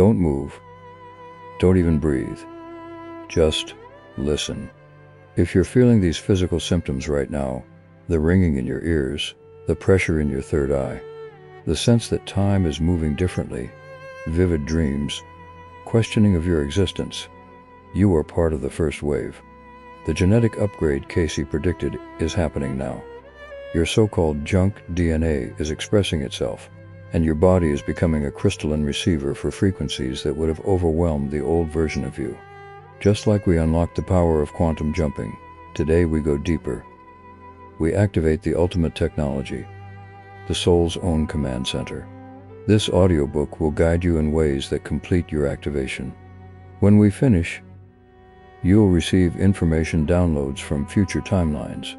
Don't move. Don't even breathe. Just listen. If you're feeling these physical symptoms right now, the ringing in your ears, the pressure in your third eye, the sense that time is moving differently, vivid dreams, questioning of your existence, you are part of the first wave. The genetic upgrade Cayce predicted is happening now. Your so-called junk DNA is expressing itself, and your body is becoming a crystalline receiver for frequencies that would have overwhelmed the old version of you. Just like we unlocked the power of quantum jumping, today we go deeper. We activate the ultimate technology, the soul's own command center. This audiobook will guide you in ways that complete your activation. When we finish, you'll receive information downloads from future timelines.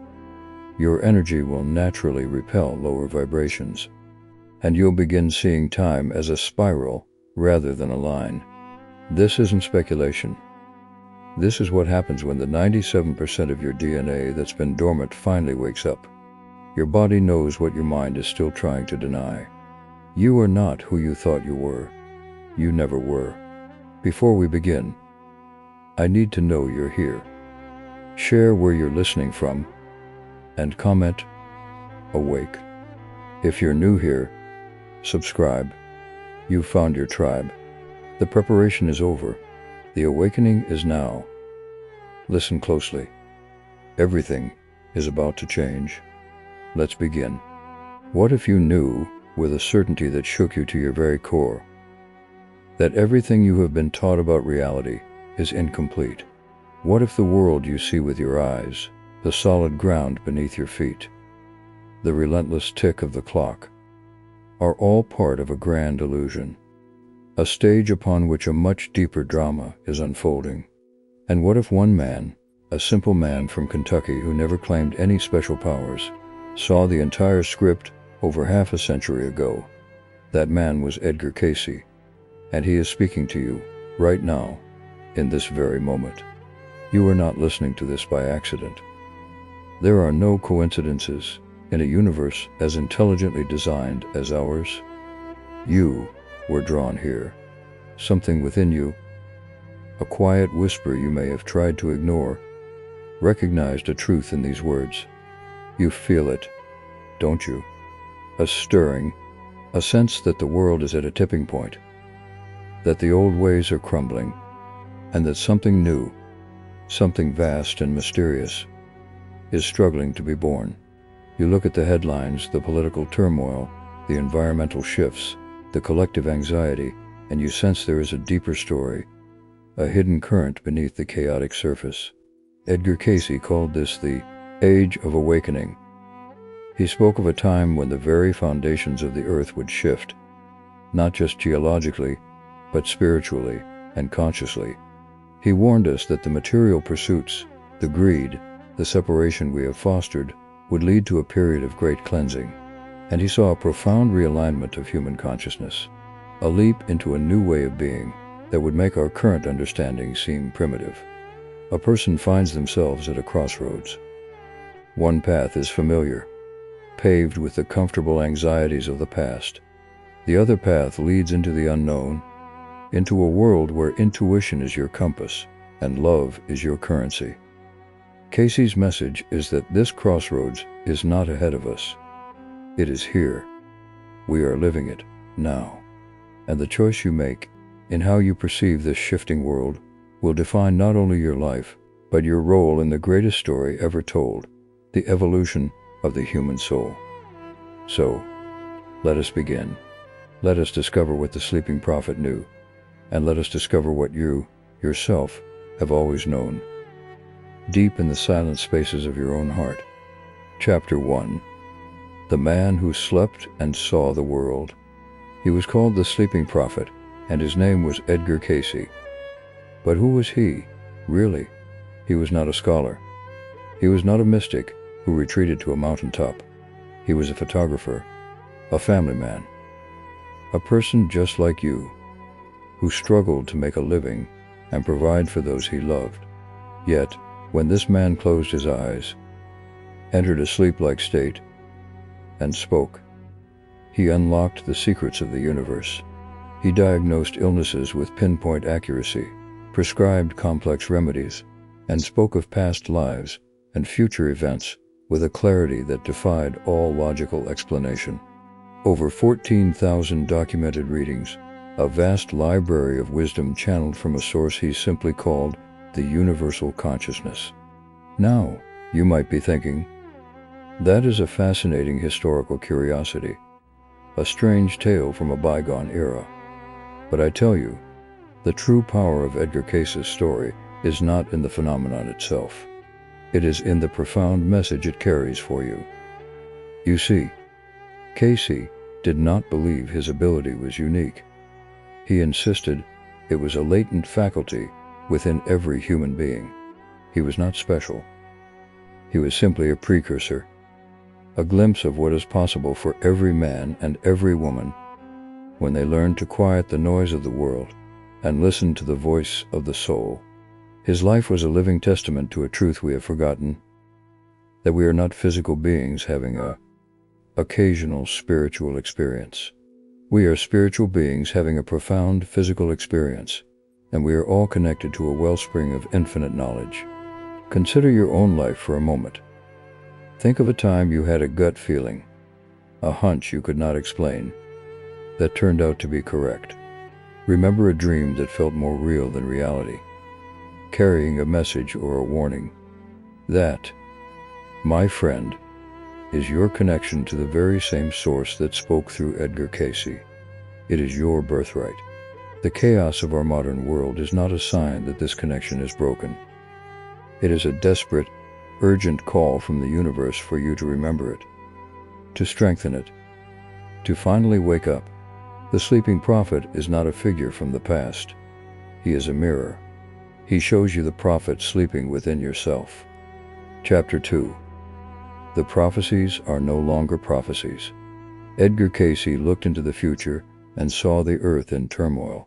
Your energy will naturally repel lower vibrations, and you'll begin seeing time as a spiral rather than a line. This isn't speculation. This is what happens when the 97% of your DNA that's been dormant finally wakes up. Your body knows what your mind is still trying to deny. You are not who you thought you were. You never were. Before we begin, I need to know you're here. Share where you're listening from, and comment, awake. If you're new here, subscribe. You've found your tribe. The preparation is over. The awakening is now. Listen closely. Everything is about to change. Let's begin. What if you knew, with a certainty that shook you to your very core, that everything you have been taught about reality is incomplete? What if the world you see with your eyes, the solid ground beneath your feet, the relentless tick of the clock, are all part of a grand illusion, a stage upon which a much deeper drama is unfolding? And what if one man, a simple man from Kentucky who never claimed any special powers, saw the entire script over half a century ago? That man was Edgar Cayce, and he is speaking to you right now, in this very moment. You are not listening to this by accident. There are no coincidences in a universe as intelligently designed as ours. You were drawn here. Something within you, a quiet whisper you may have tried to ignore, recognized a truth in these words. You feel it, don't you? A stirring, a sense that the world is at a tipping point, that the old ways are crumbling, and that something new, something vast and mysterious, is struggling to be born. You look at the headlines, the political turmoil, the environmental shifts, the collective anxiety, and you sense there is a deeper story, a hidden current beneath the chaotic surface. Edgar Cayce called this the Age of Awakening. He spoke of a time when the very foundations of the earth would shift, not just geologically, but spiritually and consciously. He warned us that the material pursuits, the greed, the separation we have fostered, would lead to a period of great cleansing. And he saw a profound realignment of human consciousness, a leap into a new way of being that would make our current understanding seem primitive. A person finds themselves at a crossroads. One path is familiar, paved with the comfortable anxieties of the past. The other path leads into the unknown, into a world where intuition is your compass and love is your currency. Cayce's message is that this crossroads is not ahead of us. It is here. We are living it now. And the choice you make in how you perceive this shifting world will define not only your life, but your role in the greatest story ever told, the evolution of the human soul. So, let us begin. Let us discover what the sleeping prophet knew, and let us discover what you, yourself, have always known. Deep in the silent spaces of your own heart. Chapter 1. The Man Who Slept and Saw the World. He was called the Sleeping Prophet, and his name was Edgar Cayce. But who was he, really? He was not a scholar. He was not a mystic who retreated to a mountaintop. He was a photographer, a family man, a person just like you, who struggled to make a living and provide for those he loved. Yet, when this man closed his eyes, entered a sleep-like state, and spoke, he unlocked the secrets of the universe. He diagnosed illnesses with pinpoint accuracy, prescribed complex remedies, and spoke of past lives and future events with a clarity that defied all logical explanation. Over 14,000 documented readings, a vast library of wisdom channeled from a source he simply called the universal consciousness. Now, you might be thinking, that is a fascinating historical curiosity, a strange tale from a bygone era. But I tell you, the true power of Edgar Cayce's story is not in the phenomenon itself. It is in the profound message it carries for you. You see, Cayce did not believe his ability was unique. He insisted it was a latent faculty within every human being. He was not special. He was simply a precursor, a glimpse of what is possible for every man and every woman when they learn to quiet the noise of the world and listen to the voice of the soul. His life was a living testament to a truth we have forgotten, that we are not physical beings having an occasional spiritual experience. We are spiritual beings having a profound physical experience, and we are all connected to a wellspring of infinite knowledge. Consider your own life for a moment. Think of a time you had a gut feeling, a hunch you could not explain, that turned out to be correct. Remember a dream that felt more real than reality, carrying a message or a warning. That, my friend, is your connection to the very same source that spoke through Edgar Cayce. It is your birthright. The chaos of our modern world is not a sign that this connection is broken. It is a desperate, urgent call from the universe for you to remember it, to strengthen it, to finally wake up. The sleeping prophet is not a figure from the past. He is a mirror. He shows you the prophet sleeping within yourself. Chapter 2. The prophecies are no longer prophecies. Edgar Cayce looked into the future and saw the earth in turmoil.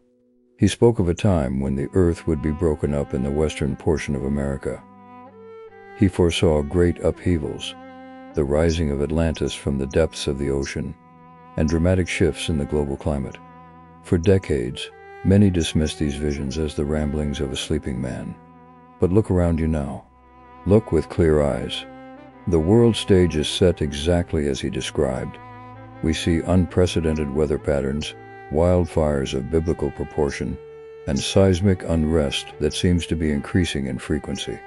He spoke of a time when the earth would be broken up in the western portion of America. He foresaw great upheavals, the rising of Atlantis from the depths of the ocean, and dramatic shifts in the global climate. For decades, many dismissed these visions as the ramblings of a sleeping man. But look around you now. Look with clear eyes. The world stage is set exactly as he described. We see unprecedented weather patterns, wildfires of biblical proportion, and seismic unrest that seems to be increasing in frequency.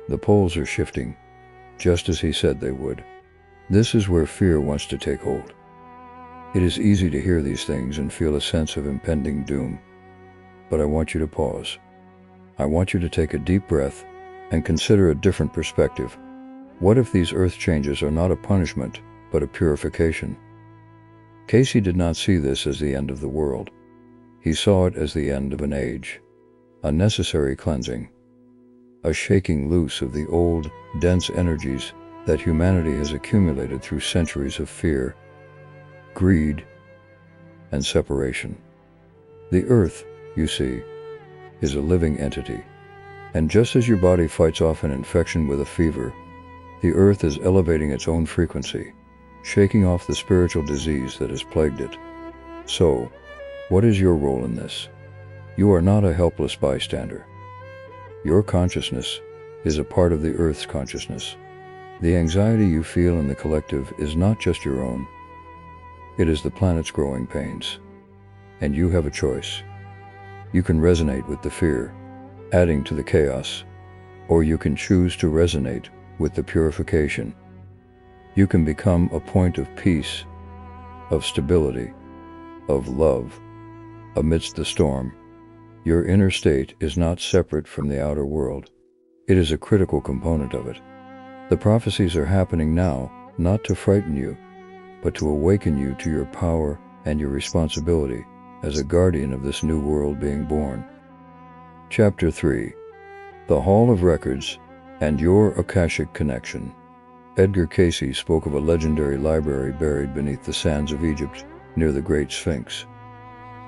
The poles are shifting, just as he said they would. This is where fear wants to take hold. It is easy to hear these things and feel a sense of impending doom. But I want you to pause. I want you to take a deep breath and consider a different perspective. What if these earth changes are not a punishment, but a purification? Cayce did not see this as the end of the world. He saw it as the end of an age, a necessary cleansing, a shaking loose of the old, dense energies that humanity has accumulated through centuries of fear, greed, and separation. The earth, you see, is a living entity. And just as your body fights off an infection with a fever, the earth is elevating its own frequency, shaking off the spiritual disease that has plagued it. So, what is your role in this? You are not a helpless bystander. Your consciousness is a part of the earth's consciousness. The anxiety you feel in the collective is not just your own. It is the planet's growing pains. And you have a choice. You can resonate with the fear, adding to the chaos, or you can choose to resonate with the purification. You can become a point of peace, of stability, of love, amidst the storm. Your inner state is not separate from the outer world. It is a critical component of it. The prophecies are happening now, not to frighten you, but to awaken you to your power and your responsibility as a guardian of this new world being born. Chapter 3. The Hall of Records and Your Akashic Connection. Edgar Cayce spoke of a legendary library buried beneath the sands of Egypt near the Great Sphinx.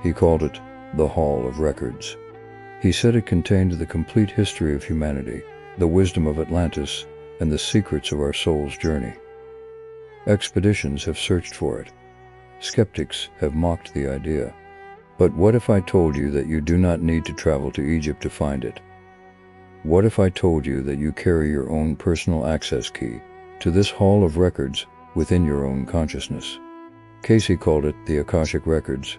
He called it the Hall of Records. He said it contained the complete history of humanity, the wisdom of Atlantis, and the secrets of our soul's journey. Expeditions have searched for it. Skeptics have mocked the idea. But what if I told you that you do not need to travel to Egypt to find it? What if I told you that you carry your own personal access key to this hall of records within your own consciousness? Cayce called it the Akashic Records.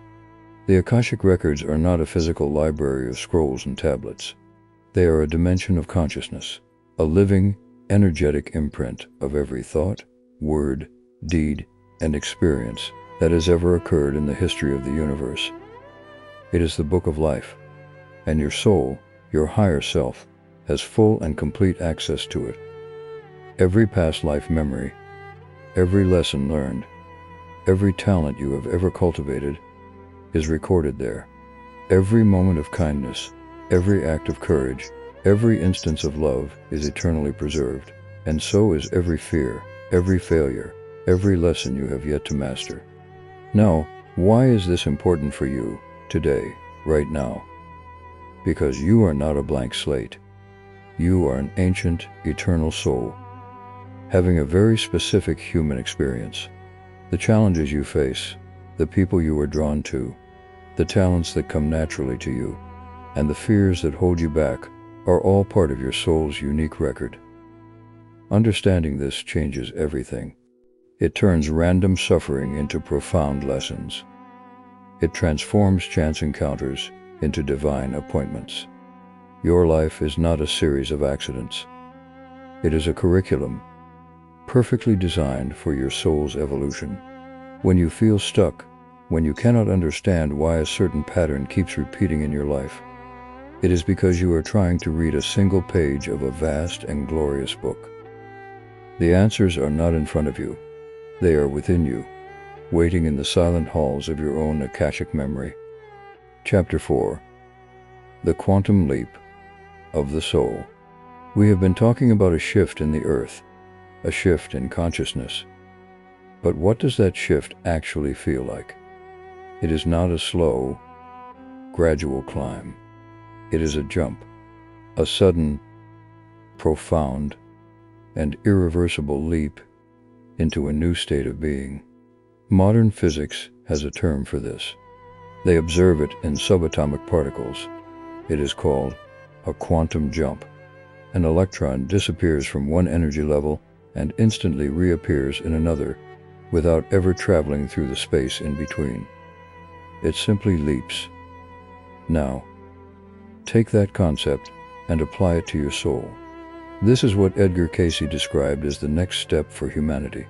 The Akashic Records are not a physical library of scrolls and tablets. They are a dimension of consciousness, a living, energetic imprint of every thought, word, deed, and experience that has ever occurred in the history of the universe. It is the book of life, and your soul, your higher self, has full and complete access to it. Every past life memory, every lesson learned, every talent you have ever cultivated is recorded there. Every moment of kindness, every act of courage, every instance of love is eternally preserved, and so is every fear, every failure, every lesson you have yet to master. Now, why is this important for you today, right now? Because you are not a blank slate. You are an ancient, eternal soul, having a very specific human experience. The challenges you face, the people you are drawn to, the talents that come naturally to you, and the fears that hold you back are all part of your soul's unique record. Understanding this changes everything. It turns random suffering into profound lessons. It transforms chance encounters into divine appointments. Your life is not a series of accidents. It is a curriculum, perfectly designed for your soul's evolution. When you feel stuck, when you cannot understand why a certain pattern keeps repeating in your life, it is because you are trying to read a single page of a vast and glorious book. The answers are not in front of you. They are within you, waiting in the silent halls of your own Akashic memory. Chapter 4. The Quantum Leap of the Soul. We have been talking about a shift in the earth, a shift in consciousness. But what does that shift actually feel like? It is not a slow, gradual climb. It is a jump, a sudden, profound, and irreversible leap into a new state of being. Modern physics has a term for this. They observe it in subatomic particles. It is called a quantum jump. An electron disappears from one energy level and instantly reappears in another without ever traveling through the space in between. It simply leaps. Now, take that concept and apply it to your soul. This is what Edgar Cayce described as the next step for humanity.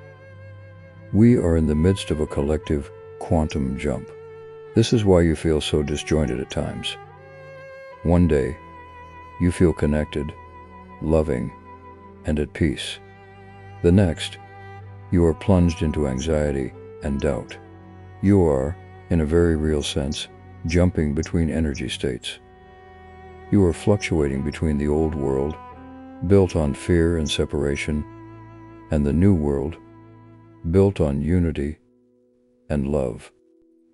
We are in the midst of a collective quantum jump. This is why you feel so disjointed at times. One day, you feel connected, loving, and at peace. The next, you are plunged into anxiety and doubt. You are, in a very real sense, jumping between energy states. You are fluctuating between the old world, built on fear and separation, and the new world, built on unity and love.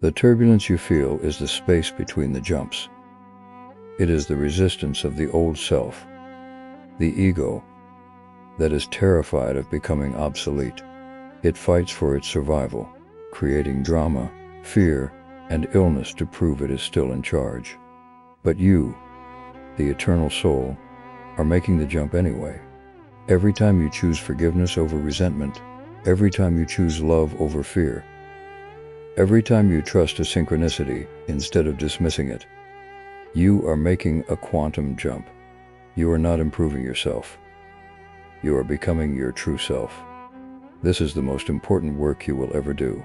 The turbulence you feel is the space between the jumps. It is the resistance of the old self, the ego, that is terrified of becoming obsolete. It fights for its survival, creating drama, fear, and illness to prove it is still in charge. But you, the eternal soul, are making the jump anyway. Every time you choose forgiveness over resentment, every time you choose love over fear, every time you trust a synchronicity instead of dismissing it, you are making a quantum jump. You are not improving yourself. You are becoming your true self. This is the most important work you will ever do.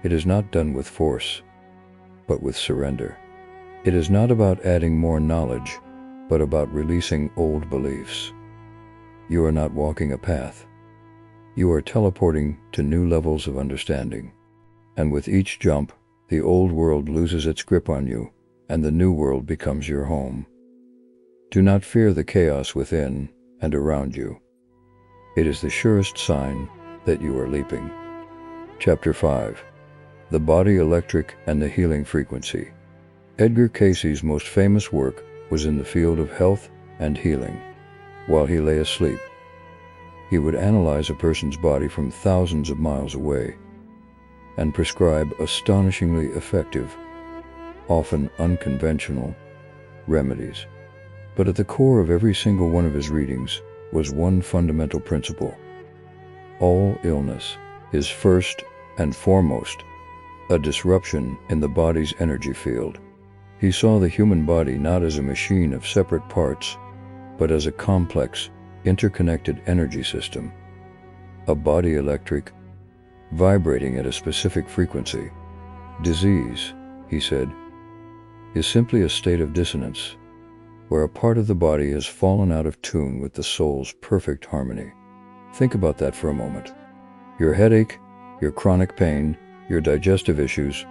It is not done with force, but with surrender. It is not about adding more knowledge, but about releasing old beliefs. You are not walking a path. You are teleporting to new levels of understanding. And with each jump, the old world loses its grip on you, and the new world becomes your home. Do not fear the chaos within and around you. It is the surest sign that you are leaping. Chapter 5. The Body Electric and the Healing Frequency. Edgar Cayce's most famous work was in the field of health and healing. While he lay asleep, he would analyze a person's body from thousands of miles away and prescribe astonishingly effective, often unconventional, remedies. But at the core of every single one of his readings was one fundamental principle. All illness is first and foremost a disruption in the body's energy field. He saw the human body not as a machine of separate parts, but as a complex, interconnected energy system. A body electric, vibrating at a specific frequency. Disease, he said, is simply a state of dissonance, where a part of the body has fallen out of tune with the soul's perfect harmony. Think about that for a moment. Your headache, your chronic pain, your digestive issues,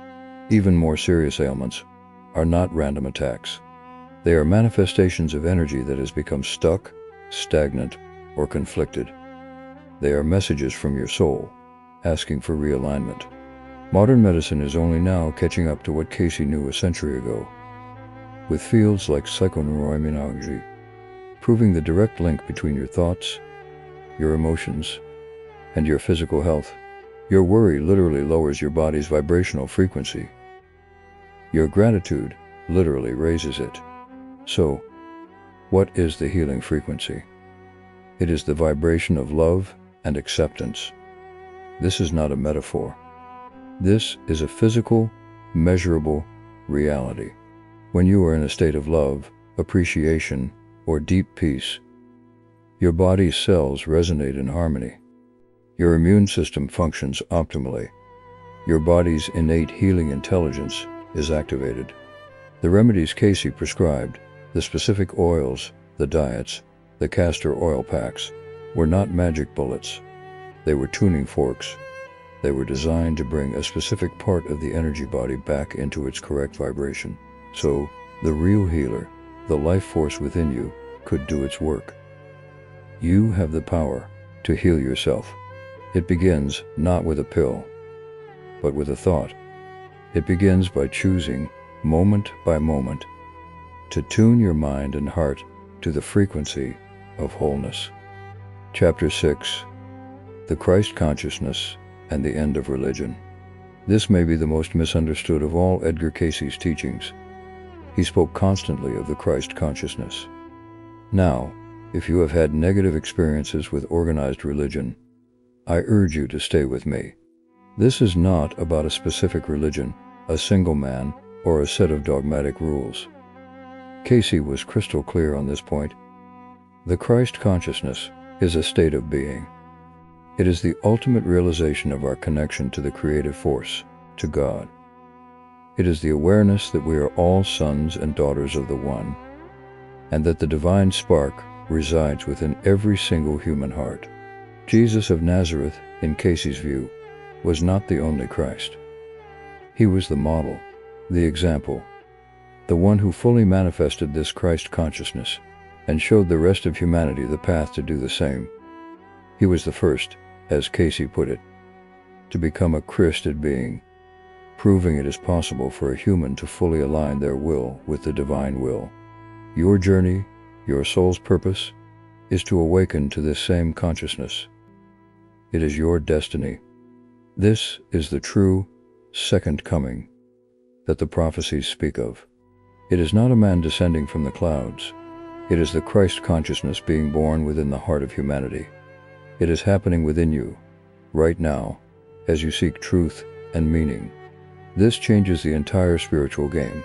even more serious ailments, are not random attacks. They are manifestations of energy that has become stuck, stagnant, or conflicted. They are messages from your soul, asking for realignment. Modern medicine is only now catching up to what Cayce knew a century ago, with fields like psychoneuroimmunology proving the direct link between your thoughts, your emotions, and your physical health. Your worry literally lowers your body's vibrational frequency. Your gratitude literally raises it. So, what is the healing frequency? It is the vibration of love and acceptance. This is not a metaphor. This is a physical, measurable reality. When you are in a state of love, appreciation, or deep peace, your body's cells resonate in harmony. Your immune system functions optimally. Your body's innate healing intelligence is activated. The remedies Cayce prescribed, the specific oils, the diets, the castor oil packs, were not magic bullets. They were tuning forks. They were designed to bring a specific part of the energy body back into its correct vibration, so the real healer, the life force within you, could do its work. You have the power to heal yourself. It begins not with a pill, but with a thought. It begins by choosing, moment by moment, to tune your mind and heart to the frequency of wholeness. Chapter 6. The Christ Consciousness and the End of Religion. This may be the most misunderstood of all Edgar Cayce's teachings. He spoke constantly of the Christ consciousness. Now, if you have had negative experiences with organized religion, I urge you to stay with me. This is not about a specific religion, a single man, or a set of dogmatic rules. Cayce was crystal clear on this point. The Christ consciousness is a state of being. It is the ultimate realization of our connection to the creative force, to God. It is the awareness that we are all sons and daughters of the One, and that the divine spark resides within every single human heart. Jesus of Nazareth, in Cayce's view, was not the only Christ. He was the model, the example, the one who fully manifested this Christ consciousness and showed the rest of humanity the path to do the same. He was the first, as Cayce put it, to become a Christed being, proving it is possible for a human to fully align their will with the divine will. Your journey, your soul's purpose, is to awaken to this same consciousness. It is your destiny. This is the true second coming that the prophecies speak of. It is not a man descending from the clouds. It is the Christ consciousness being born within the heart of humanity. It is happening within you, right now, as you seek truth and meaning. This changes the entire spiritual game.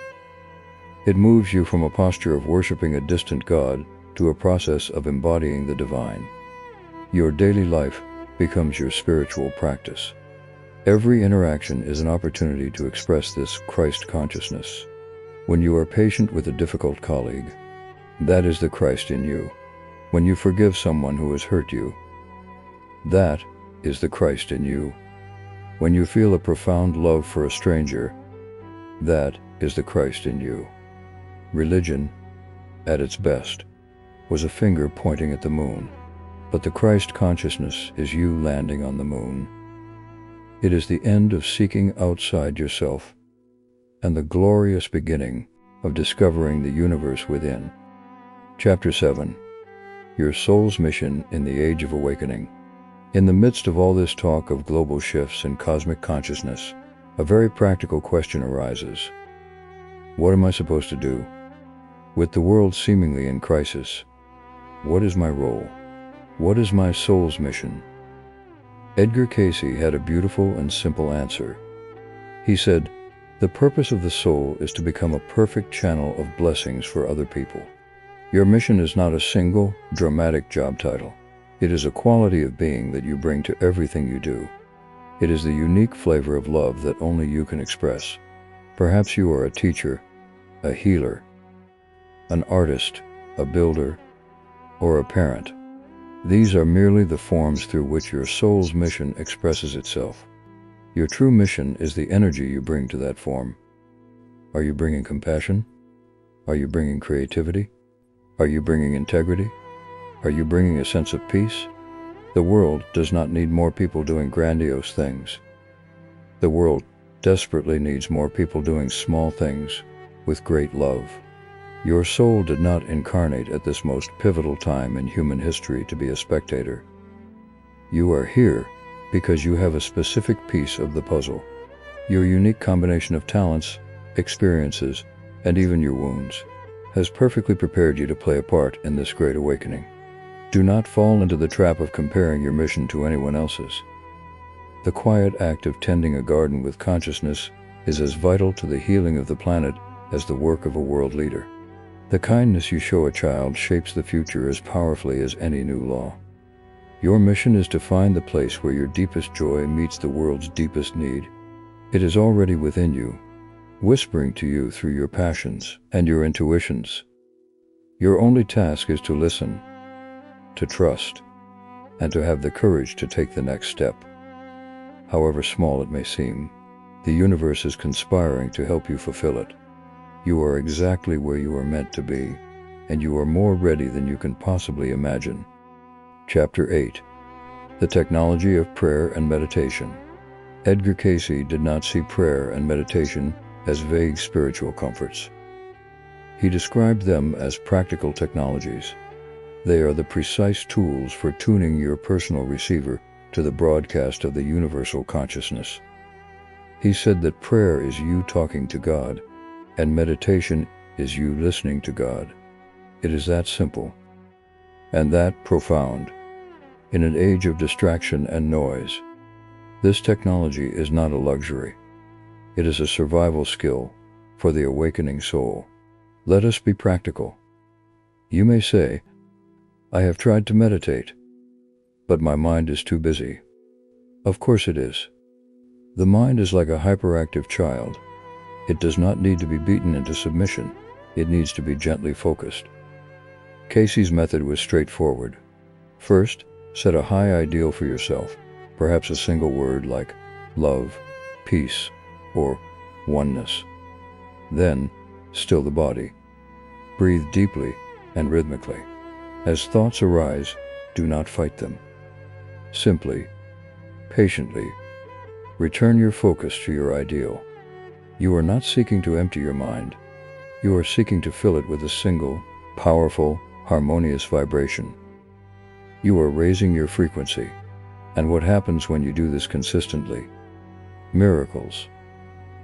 It moves you from a posture of worshiping a distant God to a process of embodying the divine. Your daily life becomes your spiritual practice. Every interaction is an opportunity to express this Christ consciousness. When you are patient with a difficult colleague, that is the Christ in you. When you forgive someone who has hurt you, that is the Christ in you. When you feel a profound love for a stranger, that is the Christ in you. Religion, at its best, was a finger pointing at the moon, but the Christ consciousness is you landing on the moon. It is the end of seeking outside yourself and the glorious beginning of discovering the universe within. Chapter 7. Your soul's mission in the Age of Awakening. In the midst of all this talk of global shifts in cosmic consciousness, a very practical question arises. What am I supposed to do? With the world seemingly in crisis, what is my role? What is my soul's mission? Edgar Cayce had a beautiful and simple answer. He said, "The purpose of the soul is to become a perfect channel of blessings for other people." Your mission is not a single, dramatic job title. It is a quality of being that you bring to everything you do. It is the unique flavor of love that only you can express. Perhaps you are a teacher, a healer, an artist, a builder, or a parent. These are merely the forms through which your soul's mission expresses itself. Your true mission is the energy you bring to that form. Are you bringing compassion? Are you bringing creativity? Are you bringing integrity? Are you bringing a sense of peace? The world does not need more people doing grandiose things. The world desperately needs more people doing small things with great love. Your soul did not incarnate at this most pivotal time in human history to be a spectator. You are here because you have a specific piece of the puzzle. Your unique combination of talents, experiences, and even your wounds has perfectly prepared you to play a part in this great awakening. Do not fall into the trap of comparing your mission to anyone else's. The quiet act of tending a garden with consciousness is as vital to the healing of the planet as the work of a world leader. The kindness you show a child shapes the future as powerfully as any new law. Your mission is to find the place where your deepest joy meets the world's deepest need. It is already within you, whispering to you through your passions and your intuitions. Your only task is to listen, to trust, and to have the courage to take the next step. However small it may seem, the universe is conspiring to help you fulfill it. You are exactly where you are meant to be, and you are more ready than you can possibly imagine. Chapter 8. The Technology of Prayer and Meditation. Edgar Cayce did not see prayer and meditation as vague spiritual comforts. He described them as practical technologies. They are the precise tools for tuning your personal receiver to the broadcast of the universal consciousness. He said that prayer is you talking to God, and meditation is you listening to God. It is that simple, and that profound. In an age of distraction and noise, this technology is not a luxury. It is a survival skill for the awakening soul. Let us be practical. You may say, "I have tried to meditate, but my mind is too busy." Of course it is. The mind is like a hyperactive child. It does not need to be beaten into submission. It needs to be gently focused. Cayce's method was straightforward. First, set a high ideal for yourself, perhaps a single word like love, peace, or oneness. Then, still the body. Breathe deeply and rhythmically. As thoughts arise, do not fight them. Simply, patiently, return your focus to your ideal. You are not seeking to empty your mind. You are seeking to fill it with a single, powerful, harmonious vibration. You are raising your frequency. And what happens when you do this consistently? Miracles.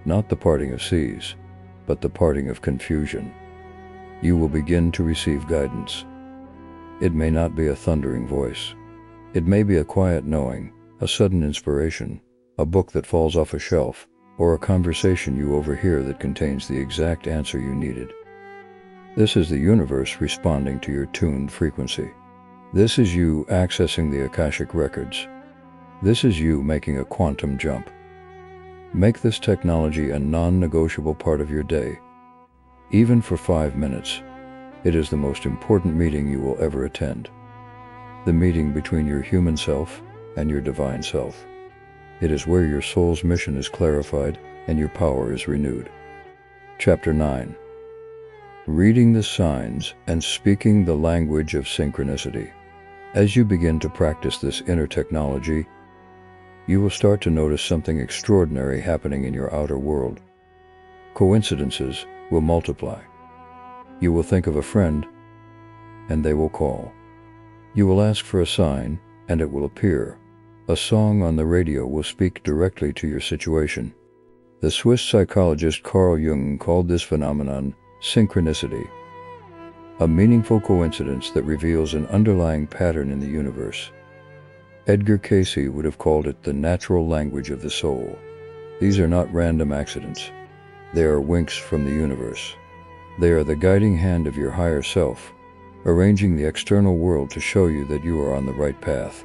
Not the parting of seas, but the parting of confusion. You will begin to receive guidance. It may not be a thundering voice. It may be a quiet knowing, a sudden inspiration, a book that falls off a shelf, or a conversation you overhear that contains the exact answer you needed. This is the universe responding to your tuned frequency. This is you accessing the Akashic Records. This is you making a quantum jump. Make this technology a non-negotiable part of your day. Even for 5 minutes, it is the most important meeting you will ever attend. The meeting between your human self and your divine self. It is where your soul's mission is clarified and your power is renewed. Chapter 9. Reading the signs and speaking the language of synchronicity. As you begin to practice this inner technology, you will start to notice something extraordinary happening in your outer world. Coincidences will multiply. You will think of a friend, and they will call. You will ask for a sign, and it will appear. A song on the radio will speak directly to your situation. The Swiss psychologist Carl Jung called this phenomenon synchronicity, a meaningful coincidence that reveals an underlying pattern in the universe. Edgar Cayce would have called it the natural language of the soul. These are not random accidents. They are winks from the universe. They are the guiding hand of your higher self, arranging the external world to show you that you are on the right path.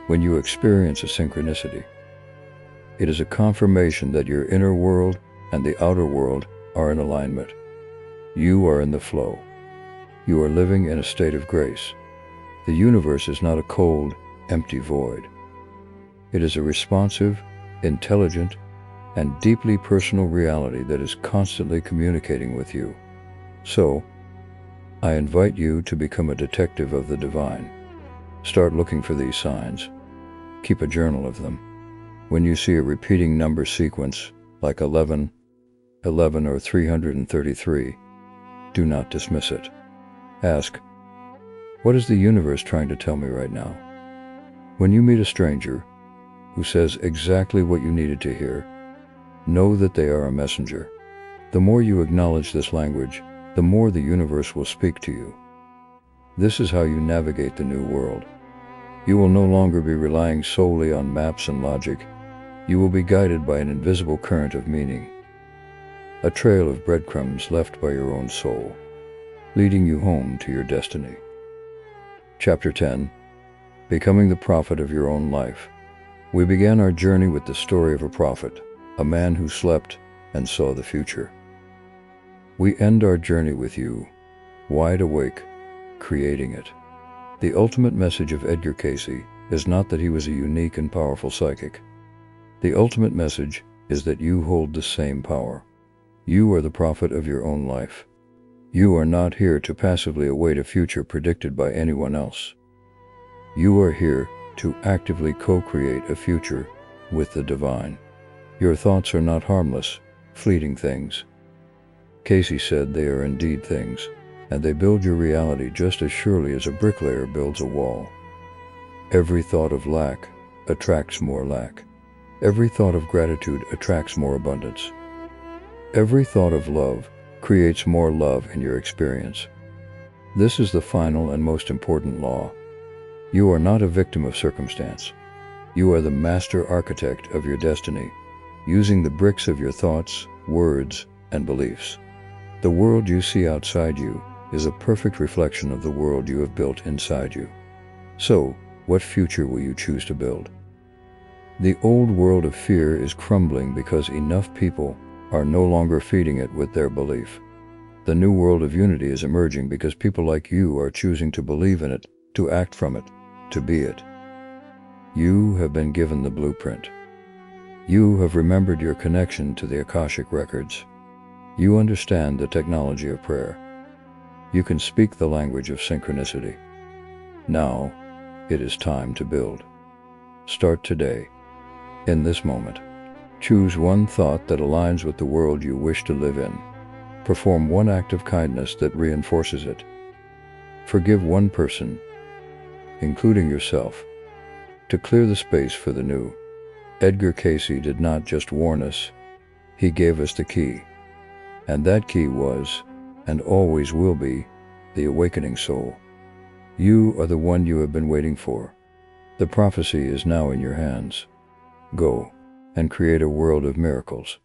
When you experience a synchronicity, it is a confirmation that your inner world and the outer world are in alignment. You are in the flow. You are living in a state of grace. The universe is not a cold, empty void. It is a responsive, intelligent, and deeply personal reality that is constantly communicating with you. So, I invite you to become a detective of the divine. Start looking for these signs. Keep a journal of them. When you see a repeating number sequence, like 11, 11, or 333, do not dismiss it. Ask, what is the universe trying to tell me right now? When you meet a stranger who says exactly what you needed to hear, know that they are a messenger. The more you acknowledge this language, the more the universe will speak to you. This is how you navigate the new world. You will no longer be relying solely on maps and logic. You will be guided by an invisible current of meaning, a trail of breadcrumbs left by your own soul, leading you home to your destiny. Chapter 10. Becoming the prophet of your own life. We began our journey with the story of a prophet, a man who slept and saw the future. We end our journey with you, wide awake, creating it. The ultimate message of Edgar Cayce is not that he was a unique and powerful psychic. The ultimate message is that you hold the same power. You are the prophet of your own life. You are not here to passively await a future predicted by anyone else. You are here to actively co-create a future with the divine. Your thoughts are not harmless, fleeting things. Cayce said they are indeed things, and they build your reality just as surely as a bricklayer builds a wall. Every thought of lack attracts more lack. Every thought of gratitude attracts more abundance. Every thought of love creates more love in your experience. This is the final and most important law. You are not a victim of circumstance. You are the master architect of your destiny, using the bricks of your thoughts, words, and beliefs. The world you see outside you is a perfect reflection of the world you have built inside you. So, what future will you choose to build? The old world of fear is crumbling because enough people are no longer feeding it with their belief. The new world of unity is emerging because people like you are choosing to believe in it, to act from it, to be it. You have been given the blueprint. You have remembered your connection to the Akashic Records. You understand the technology of prayer. You can speak the language of synchronicity. Now, it is time to build. Start today, in this moment. Choose one thought that aligns with the world you wish to live in. Perform one act of kindness that reinforces it. Forgive one person, including yourself, to clear the space for the new. Edgar Cayce did not just warn us, he gave us the key. And that key was, and always will be, the awakening soul. You are the one you have been waiting for. The prophecy is now in your hands. Go and create a world of miracles.